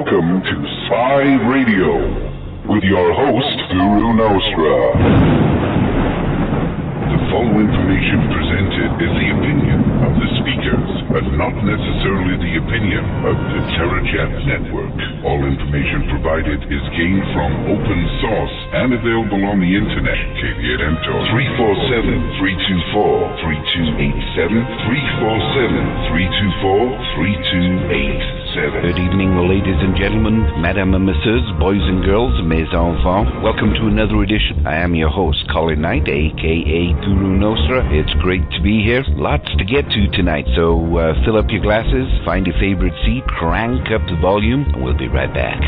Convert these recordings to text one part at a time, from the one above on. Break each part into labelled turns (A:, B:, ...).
A: Welcome to Spiii Radio with your host, Guru Nostra. The following information presented is the opinion of the speakers, but not necessarily the opinion of the TerraJet network. All information provided is gained from open source and available on the internet. Caveat emptor 347-324-3287, 347-324-3287.
B: Good evening, ladies and gentlemen, madame and messieurs, boys and girls, mes enfants. Welcome to another edition. I am your host, Colin Knight, aka Guru Nostra. It's great to be here. Lots to get to tonight, so fill up your glasses, find your favorite seat, crank up the volume, and we'll be right back.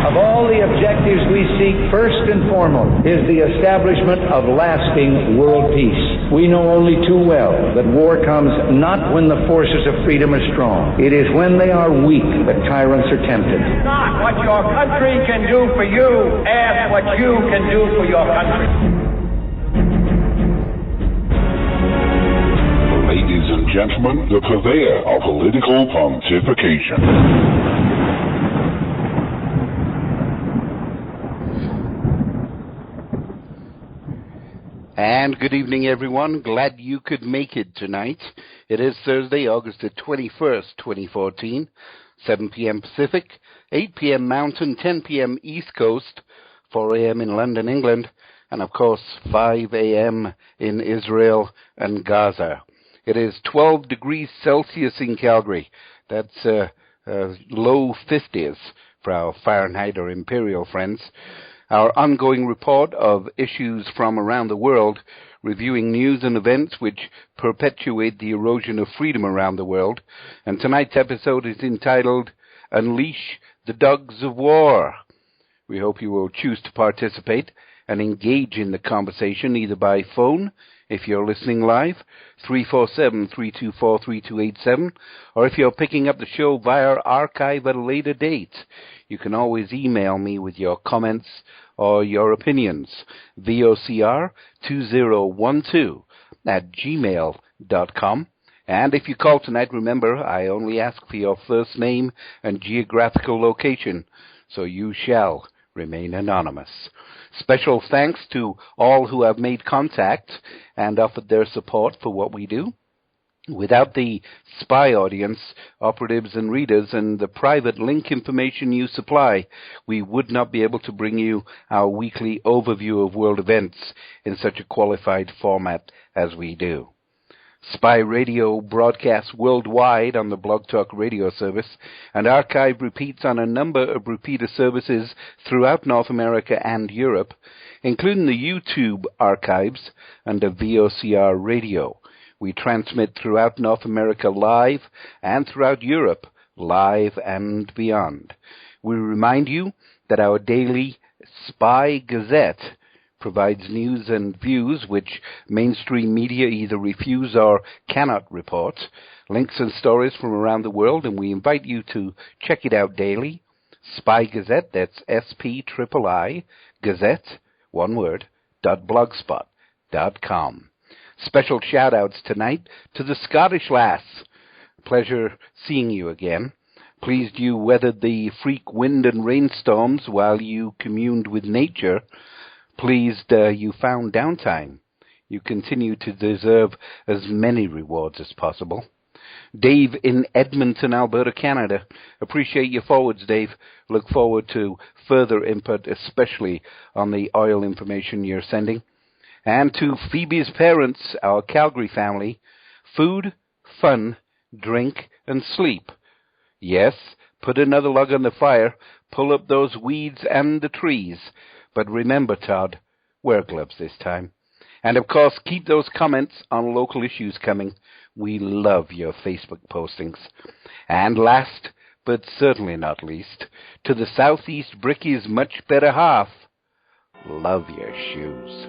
C: Of all the objectives we seek, first and foremost is the establishment of lasting world peace. We know only too well that war comes not when the forces of freedom are strong. It is when they are weak that tyrants are tempted.
D: Not what your country can do for you, ask what you can do for your country.
A: Ladies and gentlemen, the purveyor of political pontification.
B: And good evening, everyone. Glad you could make it tonight. It is Thursday, August the 21st, 2014, 7 p.m. Pacific, 8 p.m. Mountain, 10 p.m. East Coast, 4 a.m. in London, England, and of course 5 a.m. in Israel and Gaza. It is 12 degrees Celsius in Calgary. That's low 50s for our Fahrenheit or Imperial friends. Our ongoing report of issues from around the world, reviewing news and events which perpetuate the erosion of freedom around the world. And tonight's episode is entitled, Unleash the Dogs of War. We hope you will choose to participate and engage in the conversation either by phone, if you're listening live, 347-324-3287, or if you're picking up the show via archive at a later date, you can always email me with your comments or your opinions, vocr2012@gmail.com. And if you call tonight, remember, I only ask for your first name and geographical location, so you shall remain anonymous. Special thanks to all who have made contact and offered their support for what we do. Without the Spiii audience, operatives and readers, and the private link information you supply, we would not be able to bring you our weekly overview of world events in such a qualified format as we do. Spiii Radio broadcasts worldwide on the Blog Talk Radio service, and archive repeats on a number of repeater services throughout North America and Europe, including the YouTube archives under VOCR Radio. We transmit throughout North America live and throughout Europe live and beyond. We remind you that our daily Spiii Gazette provides news and views which mainstream media either refuse or cannot report, links and stories from around the world, and we invite you to check it out daily. Spiii Gazette, that's SPII Gazette, one word, .blogspot.com. Special shout-outs tonight to the Scottish lass. Pleasure seeing you again. Pleased you weathered the freak wind and rainstorms while you communed with nature. Pleased you found downtime. You continue to deserve as many rewards as possible. Dave in Edmonton, Alberta, Canada. Appreciate your forwards, Dave. Look forward to further input, especially on the oil information you're sending. And to Phoebe's parents, our Calgary family, food, fun, drink, and sleep. Yes, put another log on the fire, pull up those weeds and the trees. But remember, Todd, wear gloves this time. And of course, keep those comments on local issues coming. We love your Facebook postings. And last, but certainly not least, to the Southeast Bricky's much better half, love your shoes.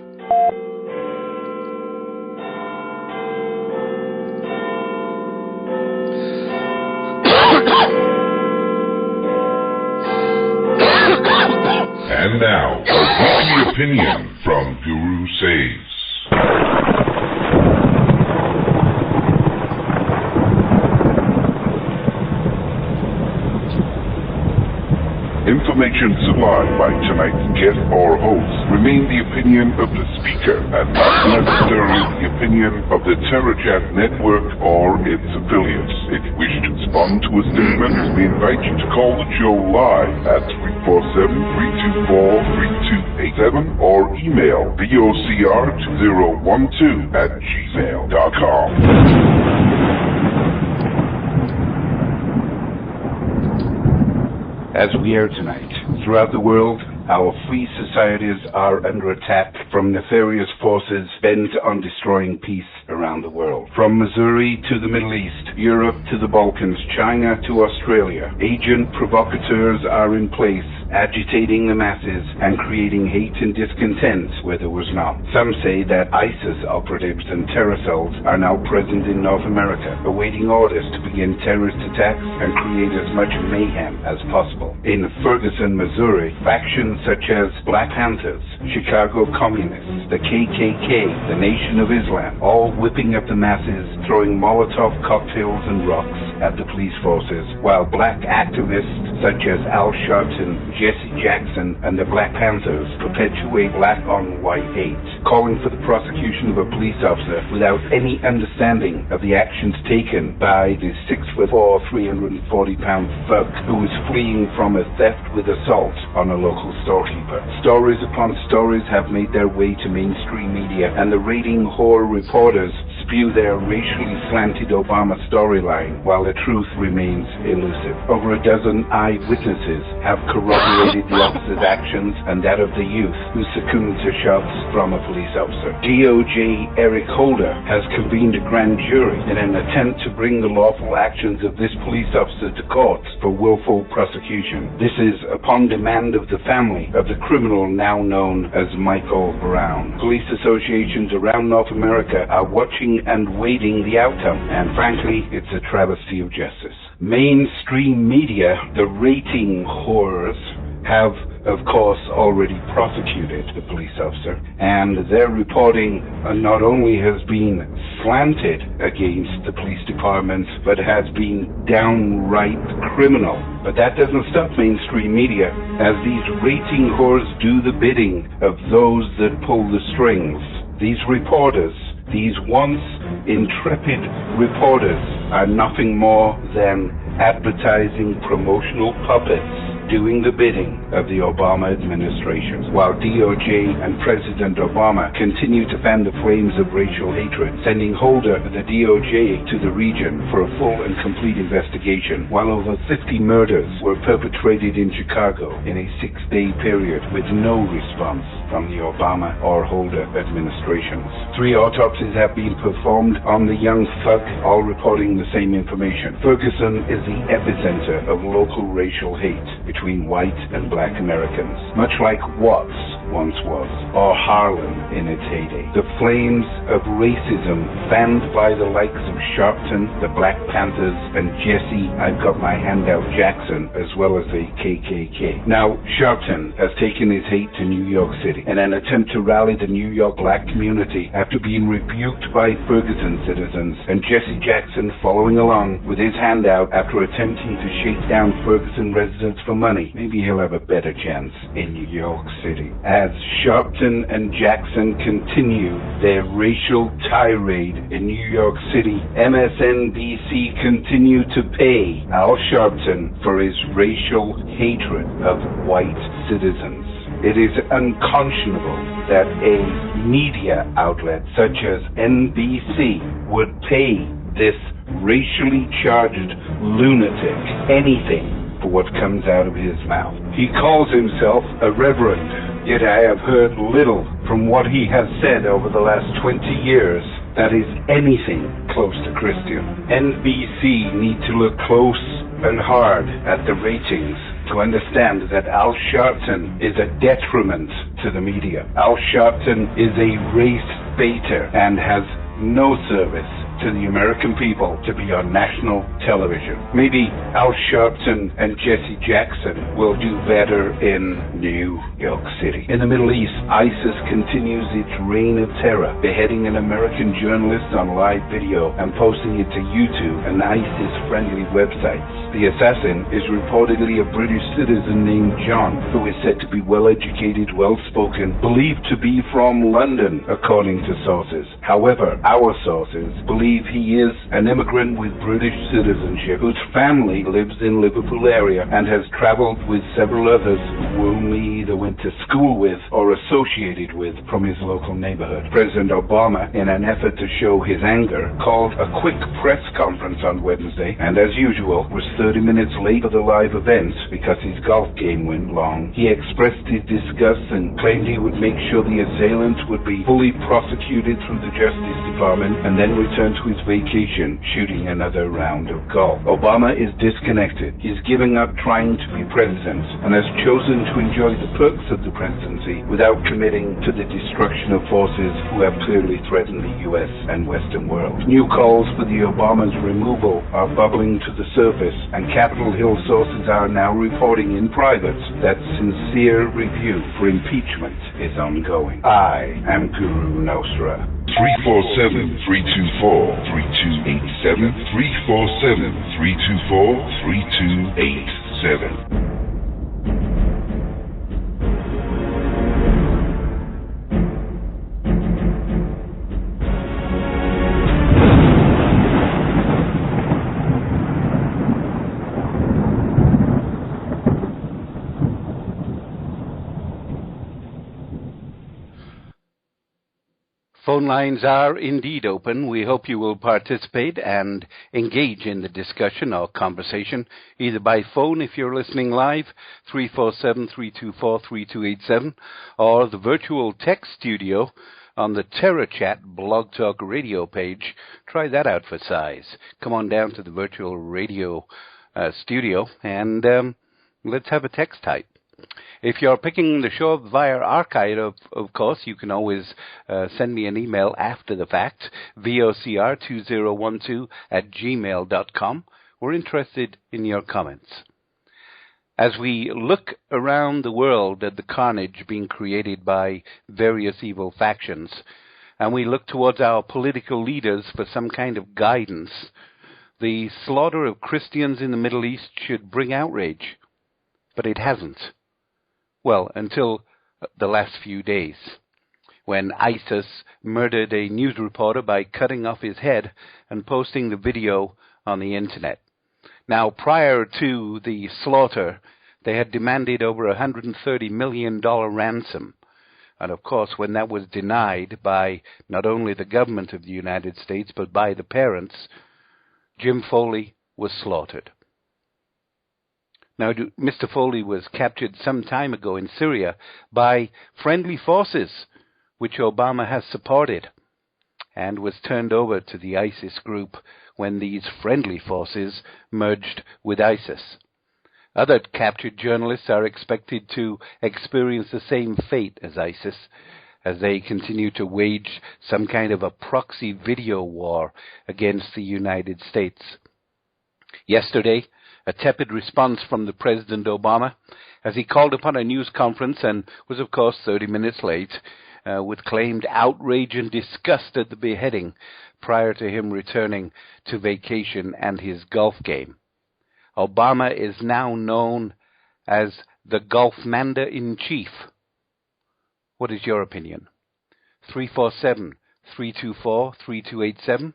A: And now, a weekly opinion from Guru Says. Information supplied by tonight's guest or host remain the opinion of the speaker and not necessarily the opinion of the TerraChat Network or its affiliates. If you wish to respond to a statement, we invite you to call the show live at 347-324-3287 or email vocr2012@gmail.com.
B: As we air tonight, throughout the world, our free societies are under attack from nefarious forces bent on destroying peace around the world. From Missouri to the Middle East, Europe to the Balkans, China to Australia, agent provocateurs are in place, agitating the masses and creating hate and discontent where there was not. Some say that ISIS operatives and terror cells are now present in North America, awaiting orders to begin terrorist attacks and create as much mayhem as possible. In Ferguson, Missouri, factions such as Black Panthers, Chicago Communists, the KKK, the Nation of Islam, all whipping up the masses, throwing Molotov cocktails and rocks at the police forces, while black activists such as Al Sharpton, Jesse Jackson, and the Black Panthers perpetuate black-on-white hate, calling for the prosecution of a police officer without any understanding of the actions taken by the 6'4", 340-pound thug who was fleeing from a theft with assault on a local storekeeper. Stories upon stories have made their way to mainstream media, and the rating whore reporters spew their racially slanted Obama storyline while the truth remains elusive. Over a dozen eyewitnesses have corroborated the officer's actions and that of the youth who succumbed to shots from a police officer. DOJ Eric Holder has convened a grand jury in an attempt to bring the lawful actions of this police officer to court for willful prosecution. This is upon demand of the family of the criminal now known as Michael Brown. Police associations around North America are watching and waiting the outcome, and frankly, it's a travesty of justice. Mainstream media, the rating whores, have, of course, already prosecuted the police officer, and their reporting not only has been slanted against the police department, but has been downright criminal. But that doesn't stop mainstream media, as these rating whores do the bidding of those that pull the strings. These reporters, these once intrepid reporters, are nothing more than advertising promotional puppets doing the bidding of the Obama administration, while DOJ and President Obama continue to fan the flames of racial hatred, sending Holder, the DOJ, to the region for a full and complete investigation, while over 50 murders were perpetrated in Chicago in a 6-day period with no response from the Obama or Holder administrations. 3 autopsies have been performed on the young thug, all reporting the same information. Ferguson is the epicenter of local racial hate between white and black Americans, much like Watts once was, or Harlem in its heyday. The flames of racism fanned by the likes of Sharpton, the Black Panthers, and Jesse I've Got My Hand Out Jackson, as well as the KKK. Now, Sharpton has taken his hate to New York City in an attempt to rally the New York black community after being rebuked by Ferguson citizens, and Jesse Jackson following along with his handout after attempting to shake down Ferguson residents for money. Maybe he'll have a better chance in New York City. As Sharpton and Jackson continue their racial tirade in New York City, MSNBC continue to pay Al Sharpton for his racial hatred of white citizens. It is unconscionable that a media outlet such as NBC would pay this racially charged lunatic anything for what comes out of his mouth. He calls himself a reverend, yet I have heard little from what he has said over the last 20 years that is anything close to Christian. NBC need to look close and hard at the ratings to understand that Al Sharpton is a detriment to the media. Al Sharpton is a race baiter and has no service to the American people to be on national television. Maybe Al Sharpton and Jesse Jackson will do better in New York City. In the Middle East, ISIS continues its reign of terror, beheading an American journalist on live video and posting it to YouTube and ISIS-friendly websites. The assassin is reportedly a British citizen named John, who is said to be well-educated, well-spoken, believed to be from London, according to sources. However, our sources believe he is an immigrant with British citizenship whose family lives in Liverpool area and has traveled with several others whom he either went to school with or associated with from his local neighborhood. President Obama, in an effort to show his anger, called a quick press conference on Wednesday and, as usual, was 30 minutes late for the live event because his golf game went long. He expressed his disgust and claimed he would make sure the assailant would be fully prosecuted through the Justice Department and then return to his vacation shooting another round of golf. Obama is disconnected. He's giving up trying to be president and has chosen to enjoy the perks of the presidency without committing to the destruction of forces who have clearly threatened the U.S. and Western world. New calls for the Obama's removal are bubbling to the surface, and Capitol Hill sources are now reporting in private that sincere review for impeachment is ongoing. I am Guru Nostra.
A: 347-324-3287, 347-324-3287.
B: Phone lines are indeed open. We hope you will participate and engage in the discussion or conversation, either by phone if you're listening live, 347-324-3287, or the virtual text studio on the Terror Chat Blog Talk Radio page. Try that out for size. Come on down to the virtual radio studio and let's have a text type. If you're picking the show up via archive, of course, you can always send me an email after the fact, vocr2012@gmail.com. We're interested in your comments. As we look around the world at the carnage being created by various evil factions, and we look towards our political leaders for some kind of guidance, the slaughter of Christians in the Middle East should bring outrage, but it hasn't. Well, until the last few days, when ISIS murdered a news reporter by cutting off his head and posting the video on the internet. Now, prior to the slaughter, they had demanded over $130 million ransom. And of course, when that was denied by not only the government of the United States, but by the parents, Jim Foley was slaughtered. Now, Mr. Foley was captured some time ago in Syria by friendly forces, which Obama has supported, and was turned over to the ISIS group when these friendly forces merged with ISIS. Other captured journalists are expected to experience the same fate as ISIS, as they continue to wage some kind of a proxy video war against the United States. Yesterday, a tepid response from the President Obama as he called upon a news conference and was, of course, 30 minutes late, with claimed outrage and disgust at the beheading prior to him returning to vacation and his golf game. Obama is now known as the Golfmander-in-Chief. What is your opinion? 347-324-3287,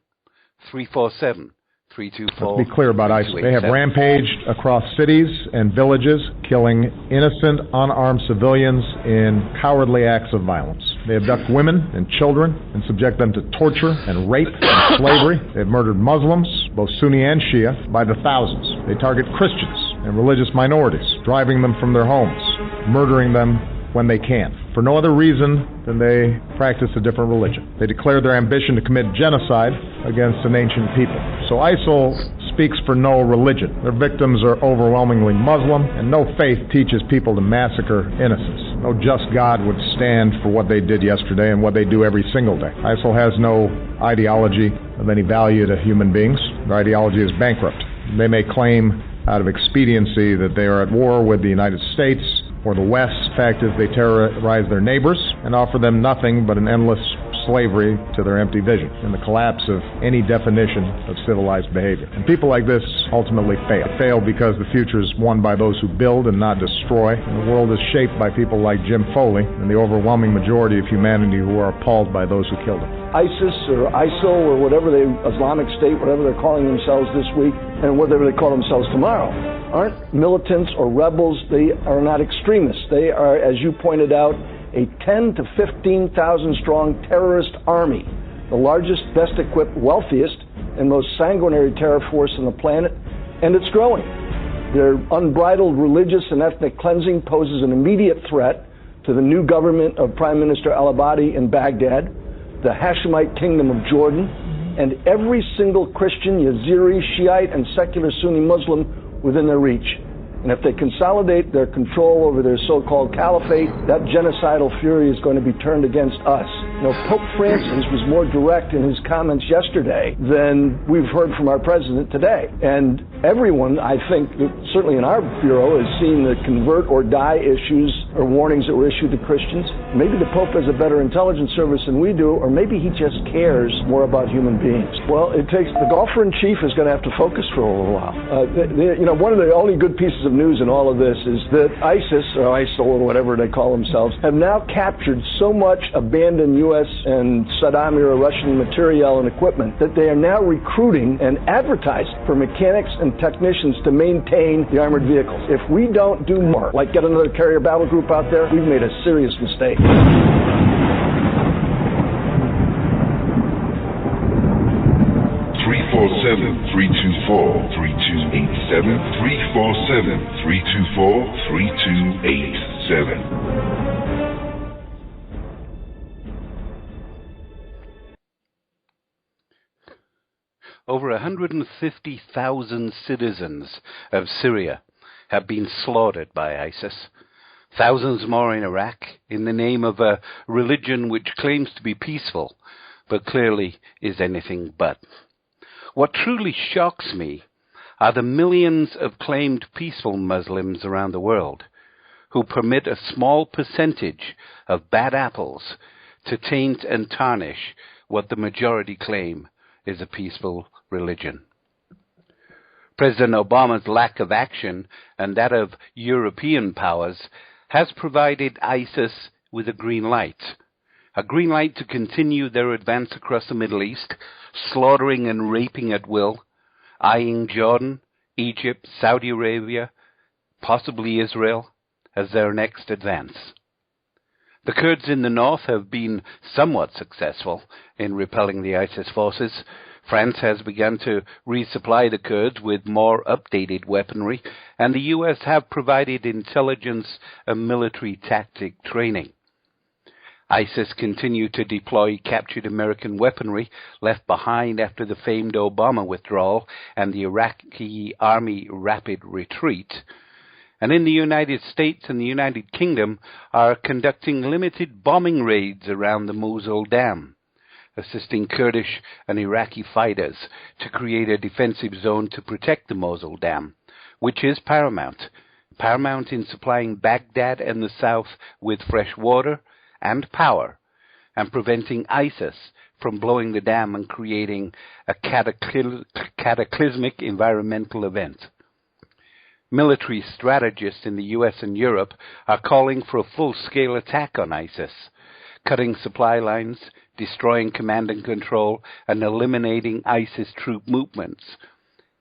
B: 347-324.
E: Let's be clear about ISIS. They have rampaged across cities and villages, killing innocent, unarmed civilians in cowardly acts of violence. They abduct women and children and subject them to torture and rape and slavery. They have murdered Muslims, both Sunni and Shia, by the thousands. They target Christians and religious minorities, driving them from their homes, murdering them when they can, for no other reason than they practice a different religion. They declare their ambition to commit genocide against an ancient people. So ISIL speaks for no religion. Their victims are overwhelmingly Muslim, and no faith teaches people to massacre innocents. No just God would stand for what they did yesterday and what they do every single day. ISIL has no ideology of any value to human beings. Their ideology is bankrupt. They may claim out of expediency that they are at war with the United States or the West. The fact is they terrorize their neighbors and offer them nothing but an endless slavery to their empty vision and the collapse of any definition of civilized behavior. And people like this ultimately fail. They fail because the future is won by those who build and not destroy. And the world is shaped by people like Jim Foley and the overwhelming majority of humanity who are appalled by those who killed him.
F: ISIS or ISIL or whatever Islamic State, whatever they're calling themselves this week and whatever they call themselves tomorrow, aren't militants or rebels. They are not extremists. They are, as you pointed out, a 10 to 15,000 strong terrorist army, the largest, best equipped, wealthiest, and most sanguinary terror force on the planet, and it's growing. Their unbridled religious and ethnic cleansing poses an immediate threat to the new government of Prime Minister al-Abadi in Baghdad, the Hashemite kingdom of Jordan, and every single Christian, Yazidi, Shiite, and secular Sunni Muslim within their reach. And if they consolidate their control over their so-called caliphate, that genocidal fury is going to be turned against us. You know, Pope Francis was more direct in his comments yesterday than we've heard from our president today. And everyone, I think, certainly in our bureau, has seen the convert or die issues or warnings that were issued to Christians. Maybe the Pope has a better intelligence service than we do, or maybe he just cares more about human beings. Well, the golfer-in-chief is going to have to focus for a little while. One of the only good pieces of news in all of this is that ISIS, or ISIL, or whatever they call themselves, have now captured so much abandoned U.S. and Saddam-era Russian materiel and equipment that they are now recruiting and advertising for mechanics and technicians to maintain the armored vehicles. If we don't do more, like get another carrier battle group out there, we've made a serious mistake.
A: 347-324-3287, 347-324-3287.
B: Over 150,000 citizens of Syria have been slaughtered by ISIS. Thousands more in Iraq in the name of a religion which claims to be peaceful, but clearly is anything but. What truly shocks me are the millions of claimed peaceful Muslims around the world who permit a small percentage of bad apples to taint and tarnish what the majority claim is a peaceful religion. President Obama's lack of action and that of European powers has provided ISIS with a green light to continue their advance across the Middle East, slaughtering and raping at will, eyeing Jordan, Egypt, Saudi Arabia, possibly Israel, as their next advance. The Kurds in the north have been somewhat successful in repelling the ISIS forces. France has begun to resupply the Kurds with more updated weaponry, and the U.S. have provided intelligence and military tactic training. ISIS continue to deploy captured American weaponry left behind after the famed Obama withdrawal and the Iraqi army rapid retreat. And in the United States and the United Kingdom are conducting limited bombing raids around the Mosul Dam, assisting Kurdish and Iraqi fighters to create a defensive zone to protect the Mosul Dam, which is paramount in supplying Baghdad and the south with fresh water and power, and preventing ISIS from blowing the dam and creating a cataclysmic environmental event. Military strategists in the U.S. and Europe are calling for a full-scale attack on ISIS, cutting supply lines, destroying command and control, and eliminating ISIS troop movements.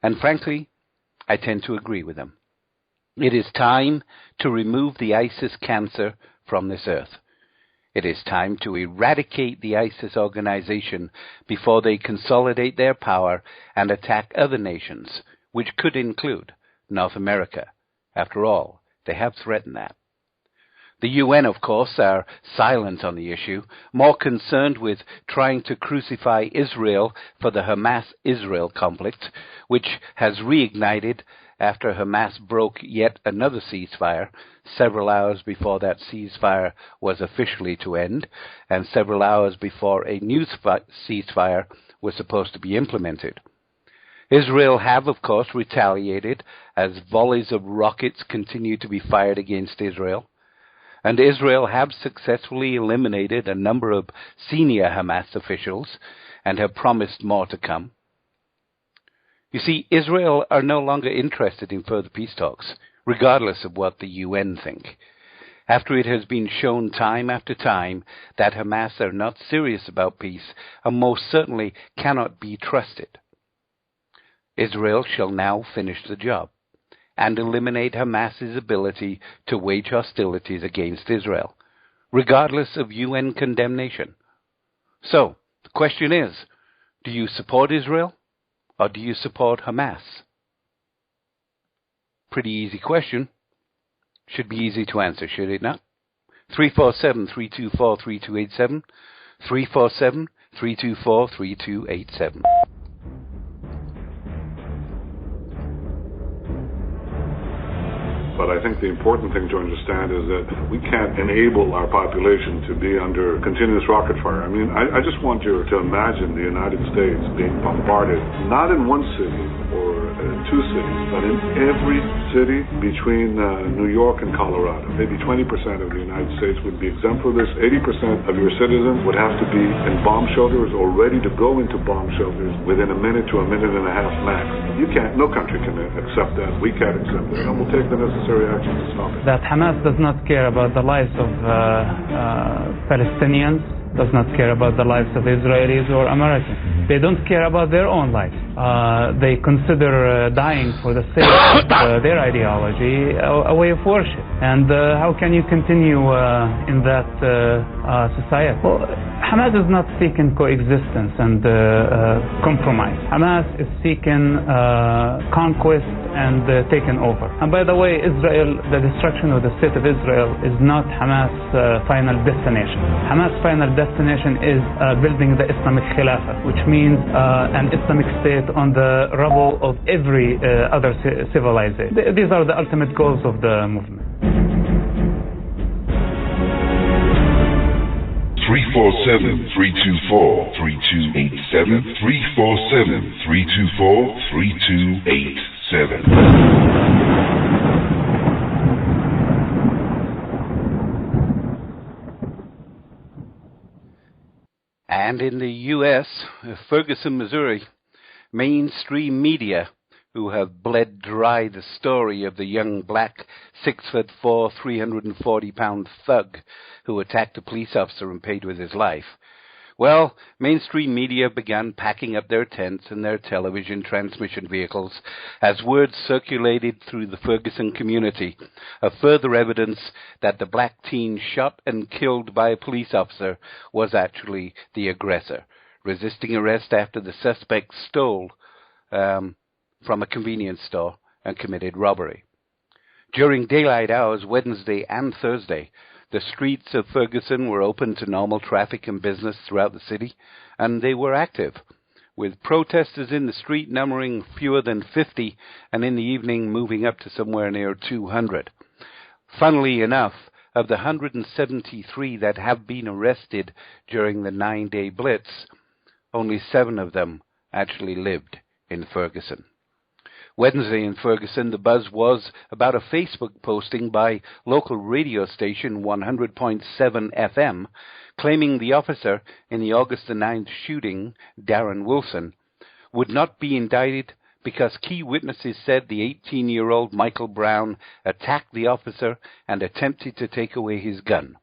B: And frankly, I tend to agree with them. It is time to remove the ISIS cancer from this earth. It is time to eradicate the ISIS organization before they consolidate their power and attack other nations, which could include North America. After all, they have threatened that. The UN, of course, are silent on the issue, more concerned with trying to crucify Israel for the Hamas-Israel conflict, which has reignited after Hamas broke yet another ceasefire, several hours before that ceasefire was officially to end, and several hours before a new ceasefire was supposed to be implemented. Israel have, of course, retaliated as volleys of rockets continue to be fired against Israel, and Israel have successfully eliminated a number of senior Hamas officials and have promised more to come. You see, Israel are no longer interested in further peace talks, regardless of what the UN think, after it has been shown time after time that Hamas are not serious about peace and most certainly cannot be trusted. Israel shall now finish the job and eliminate Hamas's ability to wage hostilities against Israel, regardless of UN condemnation. So, the question is, do you support Israel or do you support Hamas? Pretty easy question. Should be easy to answer, should it not? 347-324-3287, 347-324-3287.
G: But I think the important thing to understand is that we can't enable our population to be under continuous rocket fire. I mean, I just want you to imagine the United States being bombarded, not in one city or two cities, but in every city between New York and Colorado. Maybe 20% of the United States would be exempt from this. 80% of your citizens would have to be in bomb shelters or ready to go into bomb shelters within a minute to a minute and a half max. You can't, no country can accept that. We can't accept that. And we'll take the necessary action to stop it.
H: That Hamas does not care about the lives of Palestinians, does not care about the lives of Israelis or Americans. They don't care about their own lives. They consider dying for the sake of their ideology a way of worship. And how can you continue in that society? Well, Hamas is not seeking coexistence and compromise. Hamas is seeking conquest and taking over. And by the way, Israel, the destruction of the state of Israel is not Hamas' final destination. Hamas' final destination is building the Islamic Khilafah, which means an Islamic state on the rubble of every other civilization. These are the ultimate goals of the movement.
A: 347-324-3287, 347-324-3287.
B: And in the U.S., Ferguson, Missouri, mainstream media, who have bled dry the story of the young black 6'4", 340-pound thug who attacked a police officer and paid with his life. Well, mainstream media began packing up their tents and their television transmission vehicles as word circulated through the Ferguson community of further evidence that the black teen shot and killed by a police officer was actually the aggressor, resisting arrest after the suspect stole from a convenience store and committed robbery. During daylight hours, Wednesday and Thursday, the streets of Ferguson were open to normal traffic and business throughout the city, and they were active, with protesters in the street numbering fewer than 50, and in the evening moving up to somewhere near 200. Funnily enough, of the 173 that have been arrested during the 9-day blitz, only 7 of them actually lived in Ferguson. Wednesday in Ferguson, the buzz was about a Facebook posting by local radio station 100.7 FM, claiming the officer in the August the 9th shooting, Darren Wilson, would not be indicted because key witnesses said the 18-year-old Michael Brown attacked the officer and attempted to take away his gun.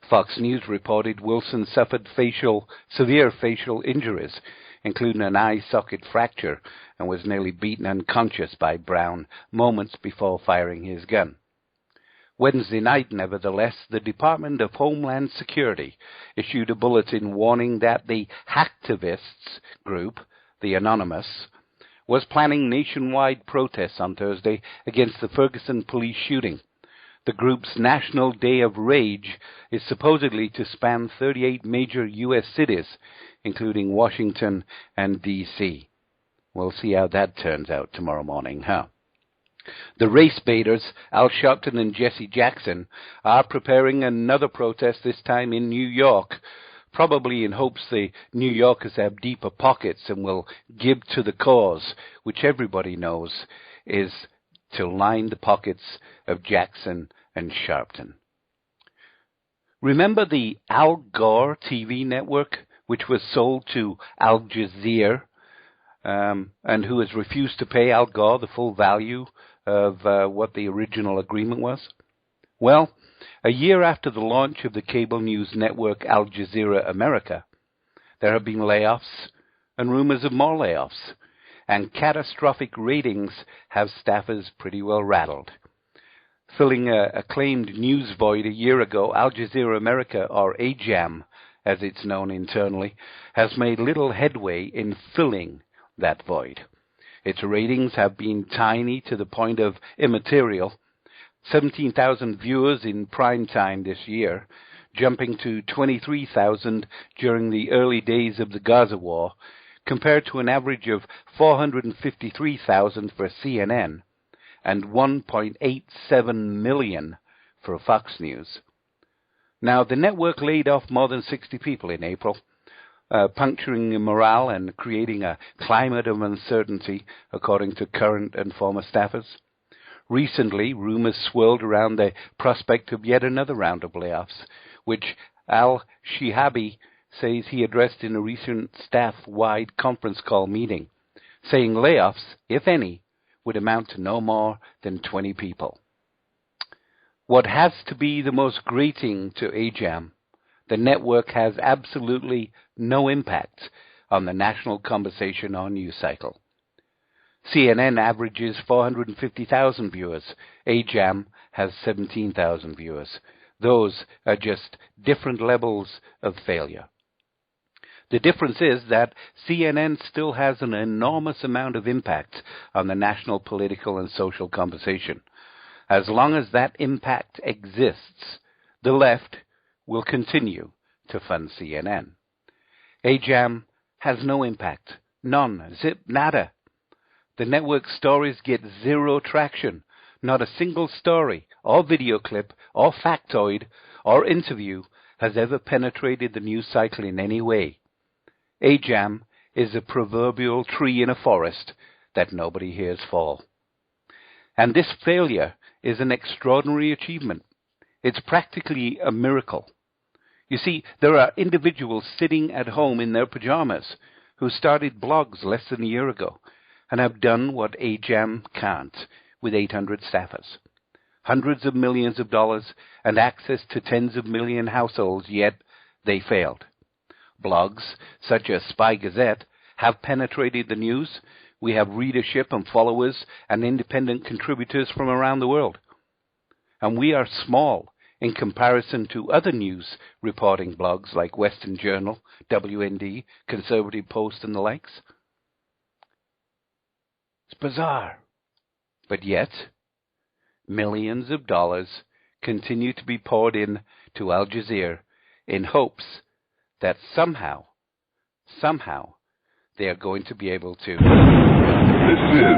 B: Fox News reported Wilson suffered severe facial injuries, including an eye socket fracture, and was nearly beaten unconscious by Brown moments before firing his gun. Wednesday night, nevertheless, the Department of Homeland Security issued a bulletin warning that the hacktivists group, the Anonymous, was planning nationwide protests on Thursday against the Ferguson police shooting. The group's National Day of Rage is supposedly to span 38 major U.S. cities, including Washington and D.C. We'll see how that turns out tomorrow morning, huh? The race baiters, Al Sharpton and Jesse Jackson, are preparing another protest, this time in New York, probably in hopes the New Yorkers have deeper pockets and will give to the cause, which everybody knows is to line the pockets of Jackson and Sharpton. Remember the Al Gore TV network, which was sold to Al Jazeera, and who has refused to pay Al Gore the full value of what the original agreement was? Well, a year after the launch of the cable news network Al Jazeera America, there have been layoffs and rumors of more layoffs, and catastrophic ratings have staffers pretty well rattled. Filling a claimed news void a year ago, Al Jazeera America, or AJAM as it's known internally, has made little headway in filling that void. Its ratings have been tiny to the point of immaterial, 17,000 viewers in prime time this year, jumping to 23,000 during the early days of the Gaza war, compared to an average of 453,000 for CNN and 1.87 million for Fox News. Now, the network laid off more than 60 people in April, puncturing morale and creating a climate of uncertainty, according to current and former staffers. Recently, rumors swirled around the prospect of yet another round of layoffs, which Al-Shihabi says he addressed in a recent staff-wide conference call meeting, saying layoffs, if any, would amount to no more than 20 people. What has to be the most grating to AJAM, the network has absolutely no impact on the national conversation or news cycle. CNN averages 450,000 viewers. AJAM has 17,000 viewers. Those are just different levels of failure. The difference is that CNN still has an enormous amount of impact on the national political and social conversation. As long as that impact exists, the left will continue to fund CNN. AJAM has no impact. None. Zip. Nada. The network's stories get zero traction. Not a single story, or video clip, or factoid, or interview has ever penetrated the news cycle in any way. AJAM is a proverbial tree in a forest that nobody hears fall. And this failure is an extraordinary achievement. It's practically a miracle. You see, there are individuals sitting at home in their pajamas who started blogs less than a year ago and have done what AJAM can't with 800 staffers. Hundreds of millions of dollars and access to tens of million households, yet they failed. Blogs such as Spiii Gazette have penetrated the news. We have readership and followers and independent contributors from around the world. And we are small in comparison to other news reporting blogs like Western Journal, WND, Conservative Post, and the likes. It's bizarre. But yet, millions of dollars continue to be poured in to Al Jazeera in hopes that somehow, they are going to be able to.
A: This is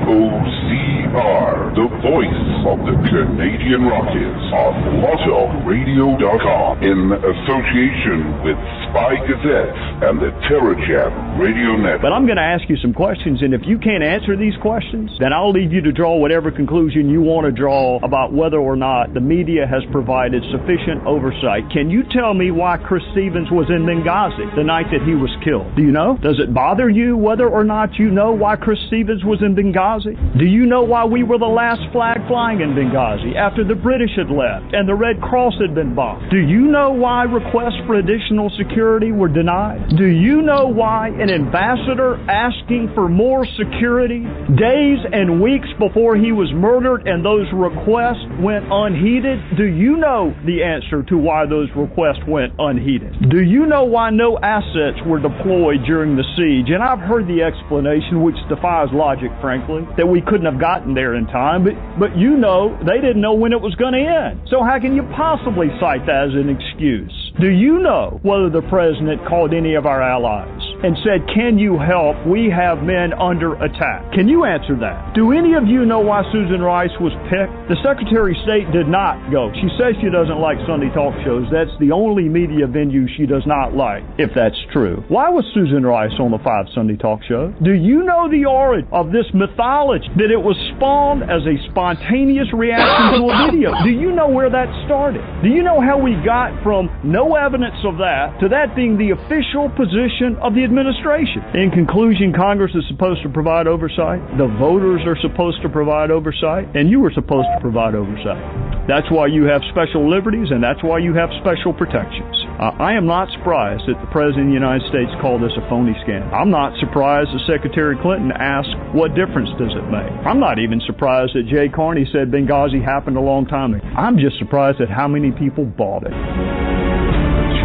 A: VOCR, the voice of the Canadian Rockies on LottoRadio.com in association with Spiii Gazette and the TerraJam Radio Network.
I: But I'm going to ask you some questions, and if you can't answer these questions, then I'll leave you to draw whatever conclusion you want to draw about whether or not the media has provided sufficient oversight. Can you tell me why Chris Stevens was in Benghazi the night that he was killed? Do you know? Does it bother you whether or not you know why Chris Stevens was in Benghazi? Do you know why we were the last flag flying in Benghazi after the British had left and the Red Cross had been bombed? Do you know why requests for additional security were denied? Do you know why an ambassador asking for more security days and weeks before he was murdered and those requests went unheeded? Do you know the answer to why those requests went unheeded? Do you know why no assets were deployed during the siege? And I've heard the explanation, which defies logic, frankly, that we couldn't have gotten there in time, but you know they didn't know when it was going to end. So how can you possibly cite that as an excuse? Do you know whether the president called any of our allies and said, can you help? We have men under attack. Can you answer that? Do any of you know why Susan Rice was picked? The Secretary of State did not go. She says she doesn't like Sunday talk shows. That's the only media venue she does not like, if that's true. Why was Susan Rice on the 5 Sunday talk shows? Do you know the origin of this mythology, that it was spawned as a spontaneous reaction to a video? Do you know where that started? Do you know how we got from no evidence of that to that being the official position of the administration? In conclusion, Congress is supposed to provide oversight. The voters are supposed to provide oversight, and you are supposed to provide oversight. That's why you have special liberties, and that's why you have special protections. I am not surprised that the President of the United States called this a phony scandal. I'm not surprised that Secretary Clinton asked, what difference does it make? I'm not even surprised that Jay Carney said Benghazi happened a long time ago. I'm just surprised at how many people bought it.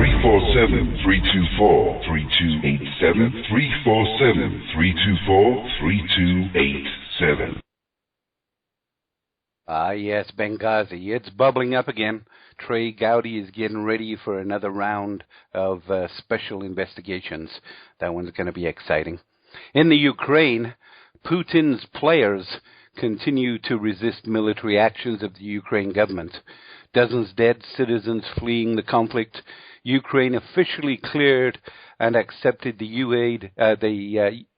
A: 347-324-3287. 347-324-3287.
B: Ah, yes, Benghazi. It's bubbling up again. Trey Gowdy is getting ready for another round of special investigations. That one's going to be exciting. In the Ukraine, Putin's players continue to resist military actions of the Ukraine government. Dozens dead, citizens fleeing the conflict. Ukraine officially cleared and accepted the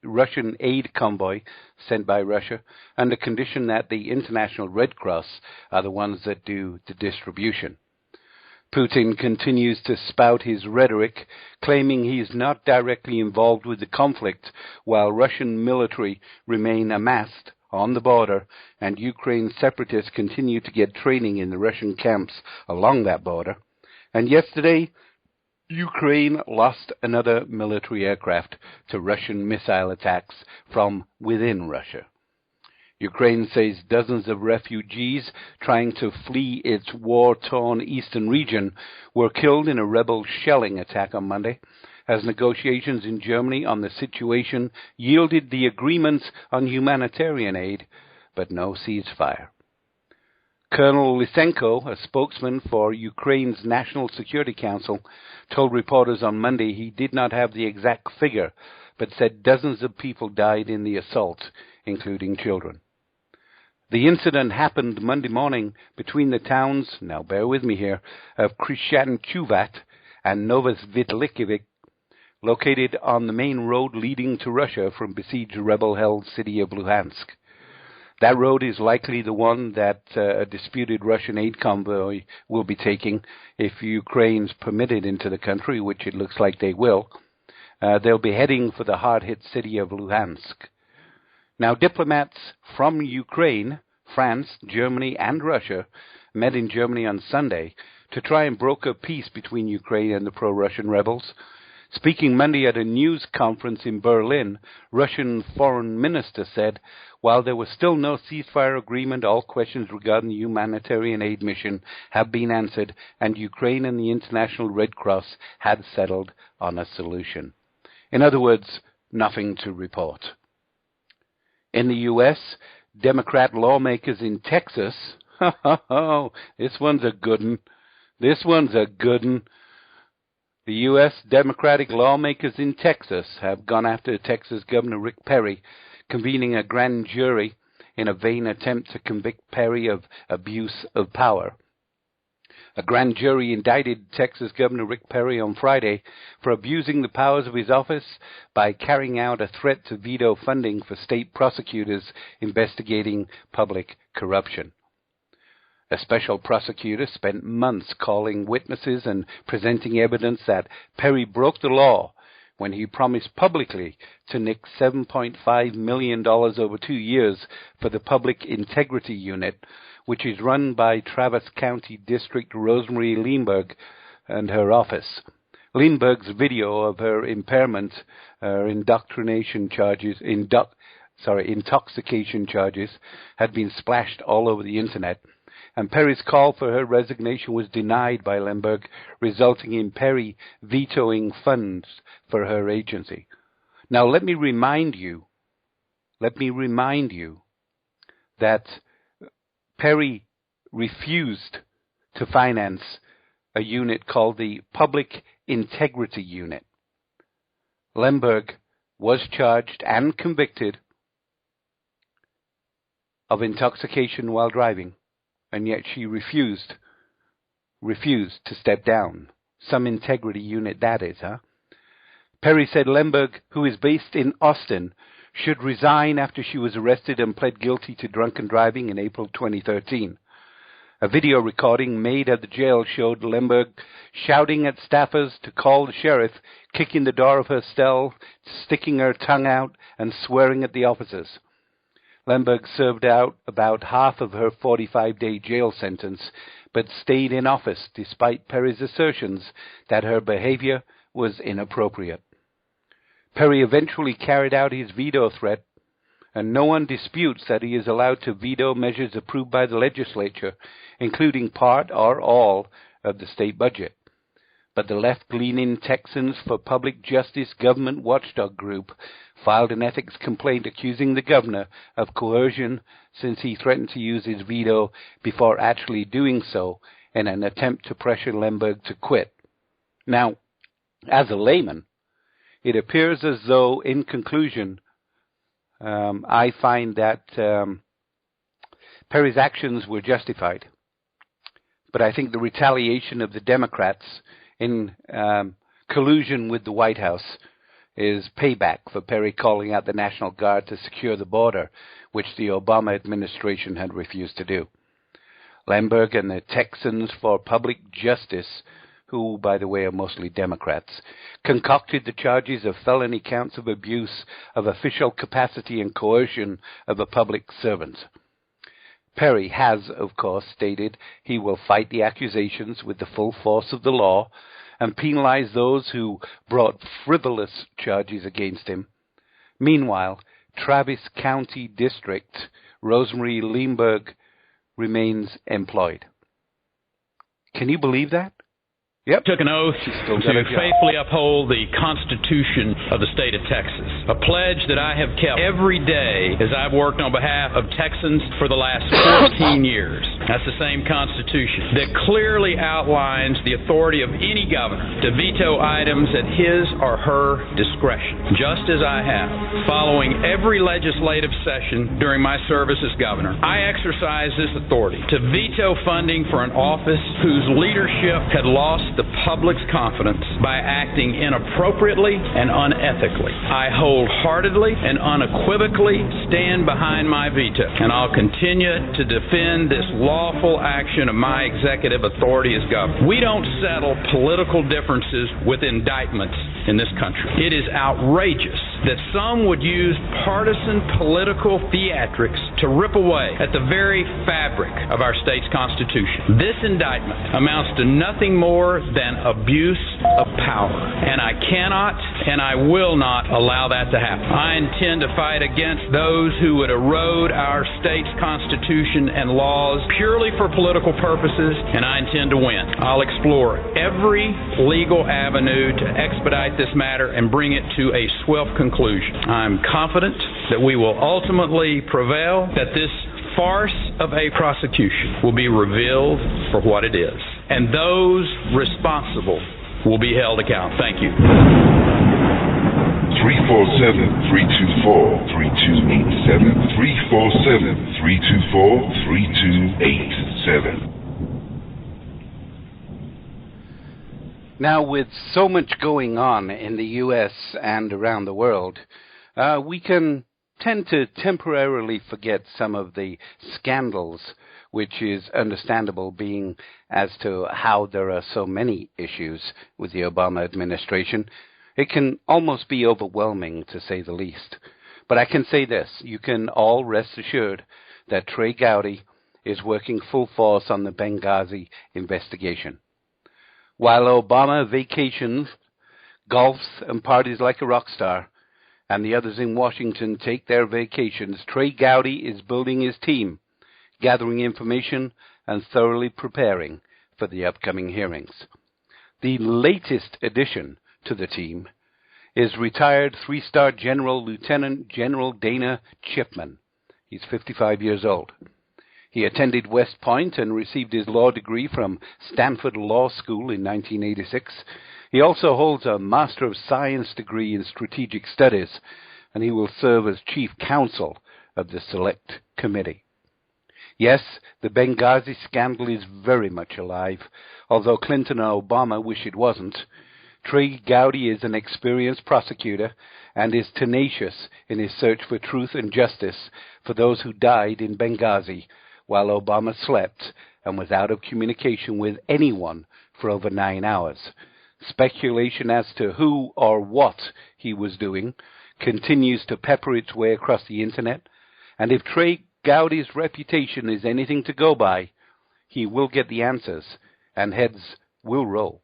B: Russian aid convoy sent by Russia, on the condition that the International Red Cross are the ones that do the distribution. Putin continues to spout his rhetoric, claiming he is not directly involved with the conflict, while Russian military remain amassed on the border, and Ukraine separatists continue to get training in the Russian camps along that border. And yesterday, Ukraine lost another military aircraft to Russian missile attacks from within Russia. Ukraine says dozens of refugees trying to flee its war-torn eastern region were killed in a rebel shelling attack on Monday, as negotiations in Germany on the situation yielded the agreements on humanitarian aid, but no ceasefire. Colonel Lysenko, a spokesman for Ukraine's National Security Council, told reporters on Monday he did not have the exact figure, but said dozens of people died in the assault, including children. The incident happened Monday morning between the towns, now bear with me here, of Krishyanchuvat and Novosvitlikivik, located on the main road leading to Russia from besieged rebel-held city of Luhansk. That road is likely the one that a disputed Russian aid convoy will be taking if Ukraine's permitted into the country, which it looks like they will. They'll be heading for the hard-hit city of Luhansk. Now, diplomats from Ukraine, France, Germany, and Russia met in Germany on Sunday to try and broker peace between Ukraine and the pro-Russian rebels. Speaking Monday at a news conference in Berlin, Russian Foreign Minister said, while there was still no ceasefire agreement, all questions regarding the humanitarian aid mission have been answered, and Ukraine and the International Red Cross had settled on a solution. In other words, nothing to report. In the U.S., Democrat lawmakers in Texas, this one's a good one. This one's a good one. The U.S. Democratic lawmakers in Texas have gone after Texas Governor Rick Perry, convening a grand jury in a vain attempt to convict Perry of abuse of power. A grand jury indicted Texas Governor Rick Perry on Friday for abusing the powers of his office by carrying out a threat to veto funding for state prosecutors investigating public corruption. A special prosecutor spent months calling witnesses and presenting evidence that Perry broke the law when he promised publicly to nick $7.5 million over 2 years for the Public Integrity Unit, which is run by Travis County District Rosemary Lindbergh and her office. Lindbergh's video of her impairment, intoxication charges, had been splashed all over the internet, and Perry's call for her resignation was denied by Lindbergh, resulting in Perry vetoing funds for her agency. Now, let me remind you that Perry refused to finance a unit called the Public Integrity Unit. Lindbergh was charged and convicted of intoxication while driving, and yet she refused to step down. Some integrity unit that is, huh? Perry said Lemberg, who is based in Austin, should resign after she was arrested and pled guilty to drunken driving in April 2013. A video recording made at the jail showed Lemberg shouting at staffers to call the sheriff, kicking the door of her cell, sticking her tongue out, and swearing at the officers. Lemberg served out about half of her 45-day jail sentence, but stayed in office despite Perry's assertions that her behavior was inappropriate. Perry eventually carried out his veto threat, and no one disputes that he is allowed to veto measures approved by the legislature, including part or all of the state budget. But the left-leaning Texans for Public Justice government watchdog group filed an ethics complaint accusing the governor of coercion since he threatened to use his veto before actually doing so in an attempt to pressure Lemberg to quit. Now, as a layman, it appears as though, in conclusion, I find that Perry's actions were justified. But I think the retaliation of the Democrats in collusion with the White House is payback for Perry calling out the National Guard to secure the border, which the Obama administration had refused to do. Lemberg and the Texans for Public Justice, who, by the way, are mostly Democrats, concocted the charges of felony counts of abuse of official capacity and coercion of a public servant. Perry has, of course, stated he will fight the accusations with the full force of the law and penalize those who brought frivolous charges against him. Meanwhile, Travis County District Rosemary Lemberg remains employed. Can you believe that?
J: Yep. Took an oath to faithfully uphold the Constitution of the state of Texas, a pledge that I have kept every day as I've worked on behalf of Texans for the last 14 years. That's the same Constitution that clearly outlines the authority of any governor to veto items at his or her discretion, just as I have. Following every legislative session during my service as governor, I exercise this authority to veto funding for an office whose leadership had lost the public's confidence by acting inappropriately and unethically. I wholeheartedly and unequivocally stand behind my veto, and I'll continue to defend this lawful action of my executive authority as governor. We don't settle political differences with indictments in this country. It is outrageous that some would use partisan political theatrics to rip away at the very fabric of our state's Constitution. This indictment amounts to nothing more than abuse of power, and I cannot and I will not allow that to happen. I intend to fight against those who would erode our state's Constitution and laws purely for political purposes, and I intend to win. I'll explore every legal avenue to expedite this matter and bring it to a swift conclusion. I'm confident that we will ultimately prevail, that this farce of a prosecution will be revealed for what it is, and those responsible will be held accountable. Thank you.
A: 347-324-3287. 347-324-3287.
B: Now, with so much going on in the U.S. and around the world, we can tend to temporarily forget some of the scandals, which is understandable being as to how there are so many issues with the Obama administration. It can almost be overwhelming, to say the least. But I can say this, you can all rest assured that Trey Gowdy is working full force on the Benghazi investigation. While Obama vacations, golfs, and parties like a rock star, and the others in Washington take their vacations, Trey Gowdy is building his team, gathering information, and thoroughly preparing for the upcoming hearings. The latest addition to the team is retired three-star General Lieutenant General Dana Chipman. He's 55 years old. He attended West Point and received his law degree from Stanford Law School in 1986. He also holds a Master of Science degree in Strategic Studies, and he will serve as Chief Counsel of the Select Committee. Yes, the Benghazi scandal is very much alive, although Clinton and Obama wish it wasn't. Trey Gowdy is an experienced prosecutor and is tenacious in his search for truth and justice for those who died in Benghazi while Obama slept and was out of communication with anyone for over 9 hours. Speculation as to who or what he was doing continues to pepper its way across the internet, and if Trey Gowdy's reputation is anything to go by, he will get the answers, and heads will roll.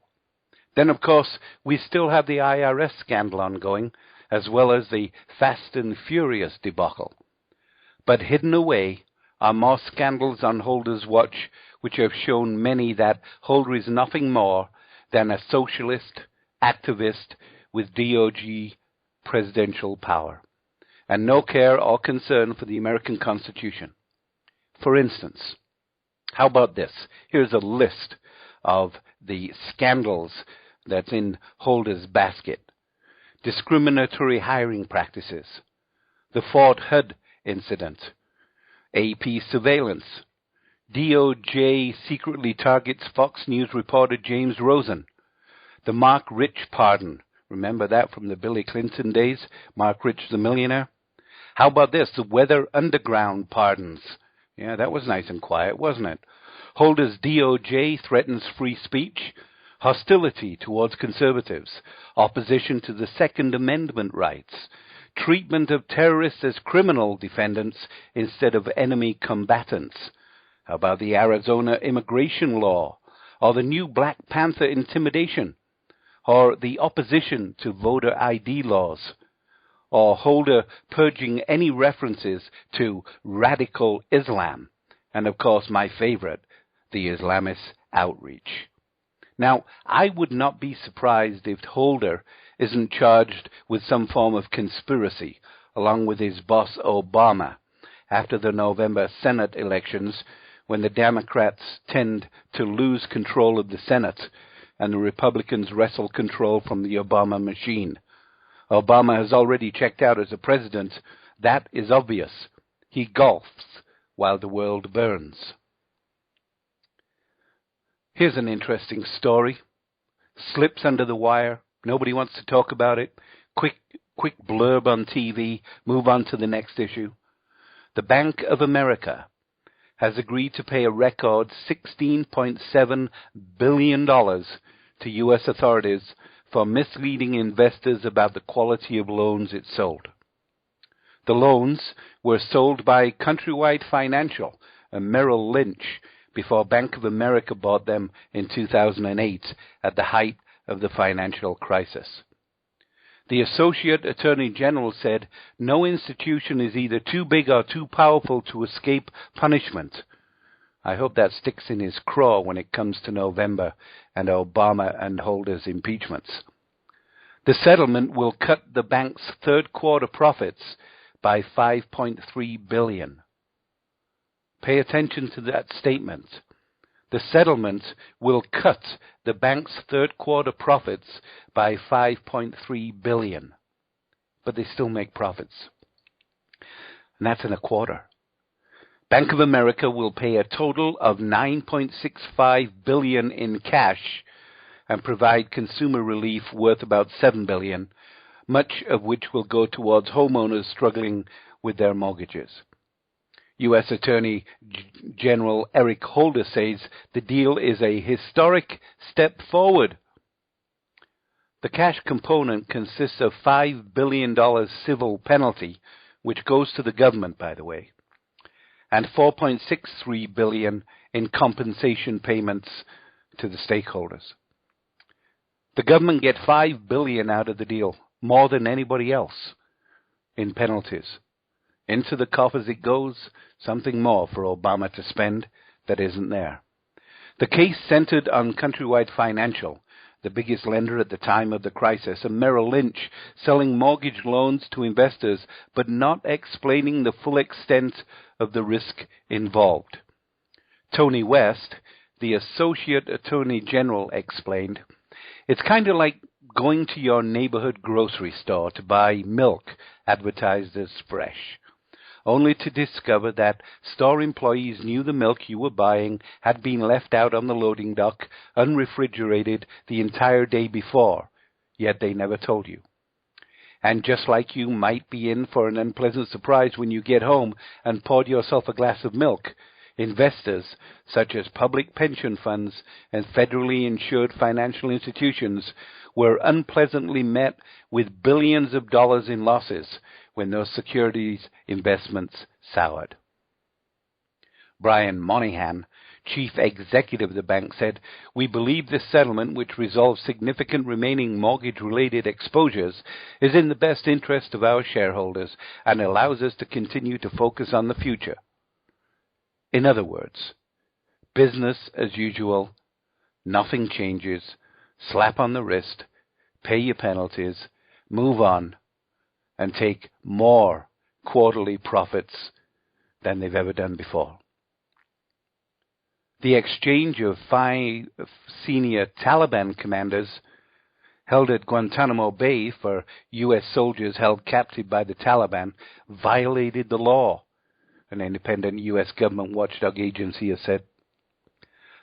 B: Then, of course, we still have the IRS scandal ongoing, as well as the Fast and Furious debacle. But hidden away are more scandals on Holder's watch, which have shown many that Holder is nothing more than a socialist activist with DOJ presidential power, and no care or concern for the American Constitution. For instance, how about this? Here's a list of the scandals that's in Holder's basket. Discriminatory hiring practices, the Fort Hood incident, AP surveillance, DOJ secretly targets Fox News reporter James Rosen, the Mark Rich pardon. Remember that from the Billy Clinton days? Mark Rich the millionaire. How about this? The Weather Underground pardons. Yeah, that was nice and quiet, wasn't it? Holder's DOJ threatens free speech, hostility towards conservatives, opposition to the Second Amendment rights, treatment of terrorists as criminal defendants instead of enemy combatants. How about the Arizona immigration law, or the new Black Panther intimidation, or the opposition to voter ID laws, or Holder purging any references to radical Islam, and of course my favorite, the Islamist outreach. Now, I would not be surprised if Holder isn't charged with some form of conspiracy, along with his boss Obama, after the November Senate elections, when the Democrats tend to lose control of the Senate and the Republicans wrestle control from the Obama machine. Obama has already checked out as a president. That is obvious. He golfs while the world burns. Here's an interesting story. Slips under the wire. Nobody wants to talk about it. Quick blurb on TV. Move on to the next issue. The Bank of America has agreed to pay a record $16.7 billion to U.S. authorities for misleading investors about the quality of loans it sold. The loans were sold by Countrywide Financial and Merrill Lynch before Bank of America bought them in 2008 at the height of the financial crisis. The Associate Attorney General said no institution is either too big or too powerful to escape punishment. I hope that sticks in his craw when it comes to November and Obama and Holder's impeachments. The settlement will cut the bank's third quarter profits by $5.3 billion. Pay attention to that statement. The settlement will cut the bank's third quarter profits by $5.3 billion. But they still make profits. And that's in a quarter. Bank of America will pay a total of $9.65 billion in cash and provide consumer relief worth about $7 billion, much of which will go towards homeowners struggling with their mortgages. U.S. Attorney General Eric Holder says the deal is a historic step forward. The cash component consists of $5 billion civil penalty, which goes to the government, by the way, and $4.63 billion in compensation payments to the stakeholders. The government get $5 billion out of the deal, more than anybody else, in penalties. Into the coffers it goes, something more for Obama to spend that isn't there. The case centered on Countrywide Financial, the biggest lender at the time of the crisis, and Merrill Lynch selling mortgage loans to investors but not explaining the full extent of the risk involved. Tony West, the Associate Attorney General, explained, "It's kind of like going to your neighborhood grocery store to buy milk advertised as fresh, only to discover that store employees knew the milk you were buying had been left out on the loading dock unrefrigerated the entire day before, yet they never told you. And just like you might be in for an unpleasant surprise when you get home and poured yourself a glass of milk, investors, such as public pension funds and federally insured financial institutions, were unpleasantly met with billions of dollars in losses when those securities investments soured." Brian Moynihan, chief executive of the bank, said, "We believe this settlement, which resolves significant remaining mortgage-related exposures, is in the best interest of our shareholders and allows us to continue to focus on the future." In other words, business as usual, nothing changes, slap on the wrist, pay your penalties, move on, and take more quarterly profits than they've ever done before. The exchange of 5 senior Taliban commanders held at Guantanamo Bay for U.S. soldiers held captive by the Taliban violated the law, an independent U.S. government watchdog agency has said.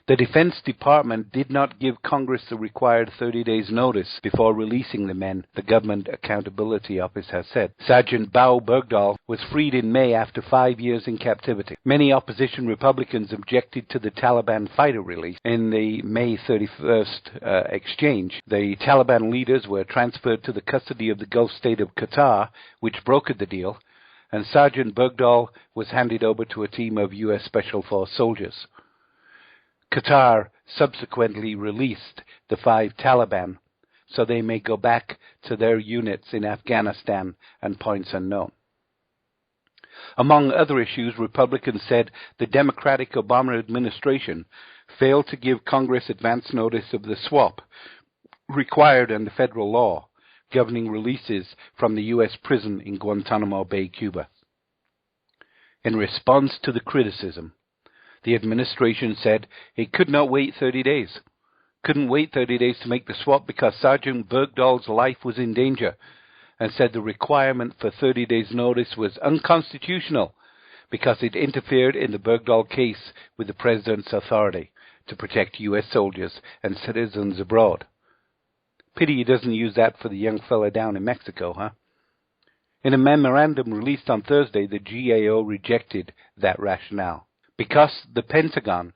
B: The Defense Department did not give Congress the required 30 days notice before releasing the men, the Government Accountability Office has said. Sergeant Bao Bergdahl was freed in May after 5 years in captivity. Many opposition Republicans objected to the Taliban fighter release. In the May 31st exchange, the Taliban leaders were transferred to the custody of the Gulf state of Qatar, which brokered the deal, and Sergeant Bergdahl was handed over to a team of U.S. Special Force soldiers. Qatar subsequently released the 5 Taliban, so they may go back to their units in Afghanistan and points unknown. Among other issues, Republicans said the Democratic Obama administration failed to give Congress advance notice of the swap required under federal law governing releases from the U.S. prison in Guantanamo Bay, Cuba. In response to the criticism, the administration said it could not wait 30 days. Couldn't wait 30 days to make the swap because Sergeant Bergdahl's life was in danger, and said the requirement for 30 days' notice was unconstitutional because it interfered in the Bergdahl case with the president's authority to protect U.S. soldiers and citizens abroad. Pity he doesn't use that for the young fella down in Mexico, huh? In a memorandum released on Thursday, the GAO rejected that rationale. Because the Pentagon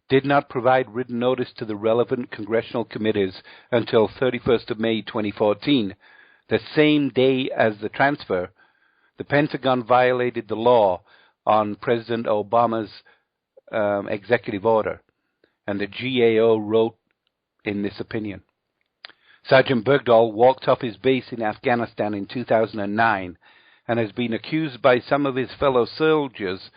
B: did not provide written notice to the relevant congressional committees until 31st of May 2014, the same day as the transfer, the Pentagon violated the law on President Obama's executive order, and the GAO wrote in this opinion. Sergeant Bergdahl walked off his base in Afghanistan in 2009 and has been accused by some of his fellow soldiers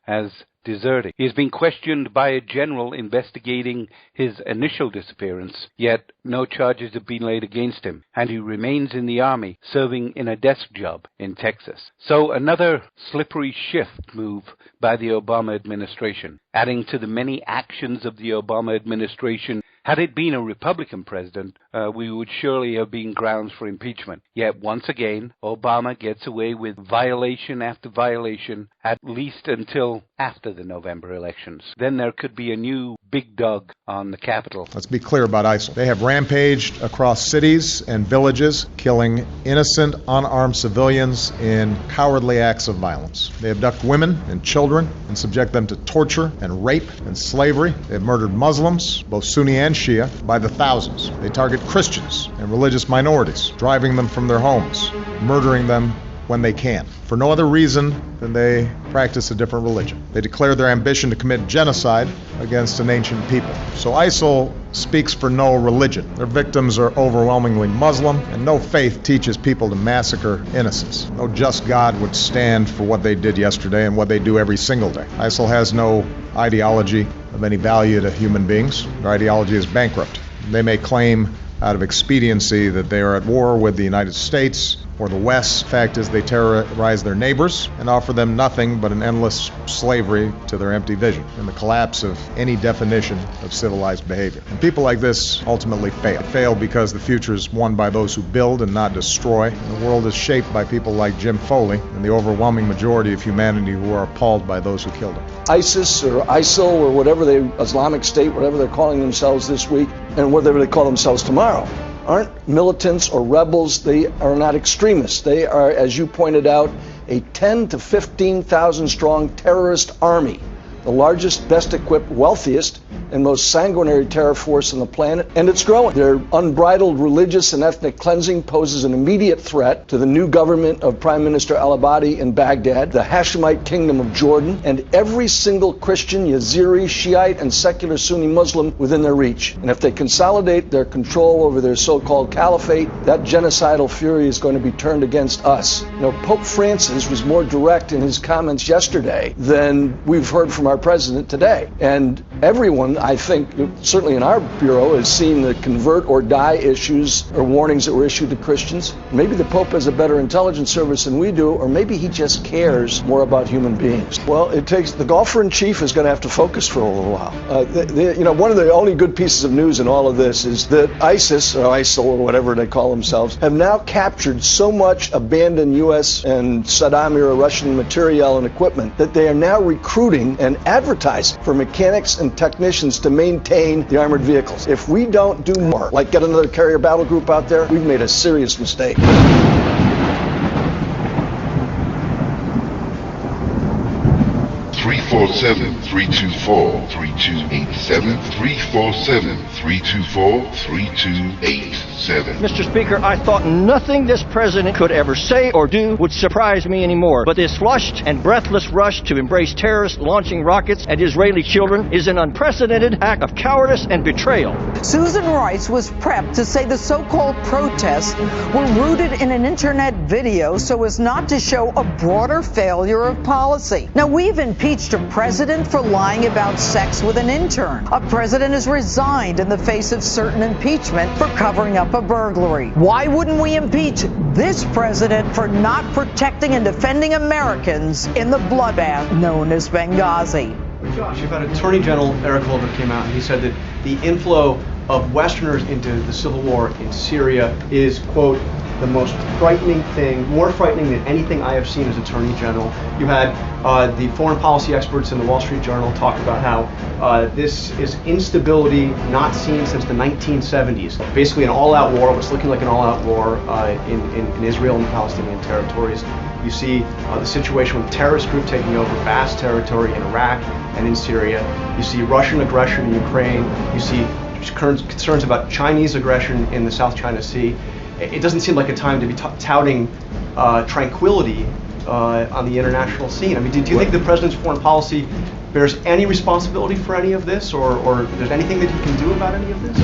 B: as deserting. He has been questioned by a general investigating his initial disappearance, yet no charges have been laid against him, and he remains in the Army, serving in a desk job in Texas. So another slippery shift move by the Obama administration, adding to the many actions of the Obama administration. Had it been a Republican president, we would surely have been grounds for impeachment. Yet once again, Obama gets away with violation after violation, at least until after the November elections. Then there could be a new big dog on the Capitol.
E: Let's be clear about ISIL. They have rampaged across cities and villages, killing innocent, unarmed civilians in cowardly acts of violence. They abduct women and children and subject them to torture and rape and slavery. They have murdered Muslims, both Sunni and Shia, by the thousands. They target Christians and religious minorities, driving them from their homes, murdering them when they can, for no other reason than they practice a different religion. They declare their ambition to commit genocide against an ancient people. So ISIL speaks for no religion. Their victims are overwhelmingly Muslim, and no faith teaches people to massacre innocents. No just God would stand for what they did yesterday and what they do every single day. ISIL has no ideology of any value to human beings. Their ideology is bankrupt. They may claim out of expediency that they are at war with the United States or the West. Fact is, they terrorize their neighbors and offer them nothing but an endless slavery to their empty vision and the collapse of any definition of civilized behavior. And people like this ultimately fail. They fail because the future is won by those who build and not destroy. And the world is shaped by people like Jim Foley and the overwhelming majority of humanity who are appalled by those who killed him.
F: ISIS or ISIL or whatever Islamic State, whatever they're calling themselves this week, and whatever they call themselves tomorrow, aren't militants or rebels. They are not extremists. They are, as you pointed out, a 10 to 15,000 strong terrorist army, the largest, best equipped, wealthiest, and most sanguinary terror force on the planet, and it's growing. Their unbridled religious and ethnic cleansing poses an immediate threat to the new government of Prime Minister al-Abadi in Baghdad, the Hashemite kingdom of Jordan, and every single Christian, Yazidi, Shiite, and secular Sunni Muslim within their reach. And if they consolidate their control over their so-called caliphate, that genocidal fury is going to be turned against us. You know, Pope Francis was more direct in his comments yesterday than we've heard from our president today. And everyone, I think, certainly in our bureau, has seen the convert or die issues or warnings that were issued to Christians. Maybe the Pope has a better intelligence service than we do, or maybe he just cares more about human beings. Well, it takes the golfer in chief is going to have to focus for a little while. One of the only good pieces of news in all of this is that ISIS, or ISIL, or whatever they call themselves, have now captured so much abandoned U.S. and Saddam-era Russian materiel and equipment that they are now recruiting and advertising for mechanics and technicians to maintain the armored vehicles. If we don't do more, like get another carrier battle group out there, we've made a serious mistake.
A: 347-324-3287, 347-324-3287.
K: Mr. Speaker, I thought nothing this president could ever say or do would surprise me anymore. But this flushed and breathless rush to embrace terrorists launching rockets at Israeli children is an unprecedented act of cowardice and betrayal.
L: Susan Rice was prepped to say the so-called protests were rooted in an internet video so as not to show a broader failure of policy. Now, we've impeached a president for lying about sex with an intern. A president has resigned in the face of certain impeachment for covering up a burglary. Why wouldn't we impeach this president for not protecting and defending Americans in the bloodbath known as Benghazi?
M: Josh, you've had Attorney General Eric Holder came out and he said that the inflow of Westerners into the civil war in Syria is, quote, the most frightening thing, more frightening than anything I have seen as Attorney General. You had the foreign policy experts in the Wall Street Journal talk about how this is instability not seen since the 1970s. Basically an all-out war, what's looking like an all-out war in Israel and the Palestinian territories. You see the situation with terrorist group taking over vast territory in Iraq and in Syria. You see Russian aggression in Ukraine. You see concerns about Chinese aggression in the South China Sea. It doesn't seem like a time to be touting tranquility on the international scene. I mean, do you think the president's foreign policy bears any responsibility for any of this, or there's anything that he can do about any of this?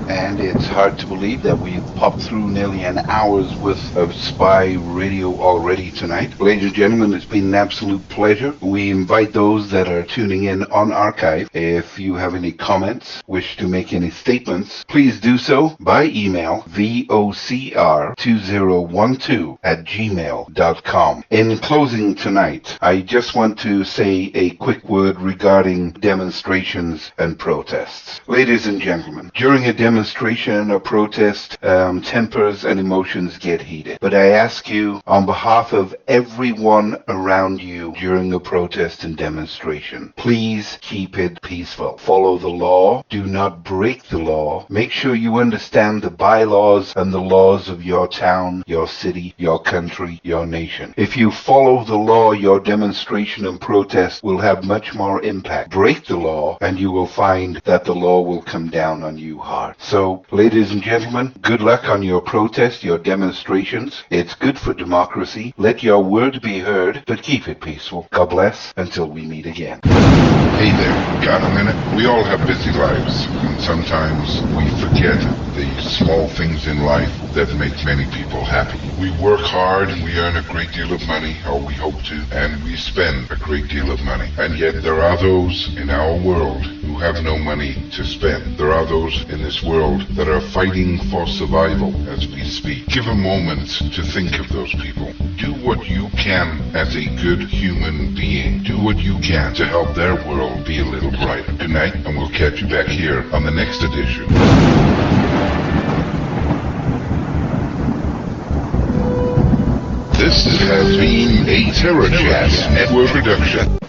B: And it's hard to believe that we've popped through nearly an hour's worth of Spy Radio already tonight. Ladies and gentlemen, it's been an absolute pleasure. We invite those that are tuning in on archive. If you have any comments, wish to make any statements, please do so by email, vocr2012@gmail.com. In closing tonight, I just want to say a quick word regarding demonstrations and protests. Ladies and gentlemen, during a demonstration or protest, tempers and emotions get heated. But I ask you, on behalf of everyone around you during a protest and demonstration, please keep it peaceful. Follow the law. Do not break the law. Make sure you understand the bylaws and the laws of your town, your city, your country, your nation. If you follow the law, your demonstration and protest will have much more impact. Break the law, and you will find that the law will come down on you hard. So, ladies and gentlemen, good luck on your protest, your demonstrations. It's good for democracy. Let your word be heard, but keep it peaceful. God bless until we meet again.
A: Hey there, got a minute? We all have busy lives, and sometimes we forget the small things in life that make many people happy. We work hard and we earn a great deal of money, or we hope to, and we spend a great deal of money. And yet there are those in our world who have no money to spend. There are those in this world that are fighting for survival as we speak. Give a moment to think of those people. Do what you can as a good human being. Do what you can to help their world be a little brighter. Good night, and we'll catch you back here on the next edition. This has been a TerraChat Network production.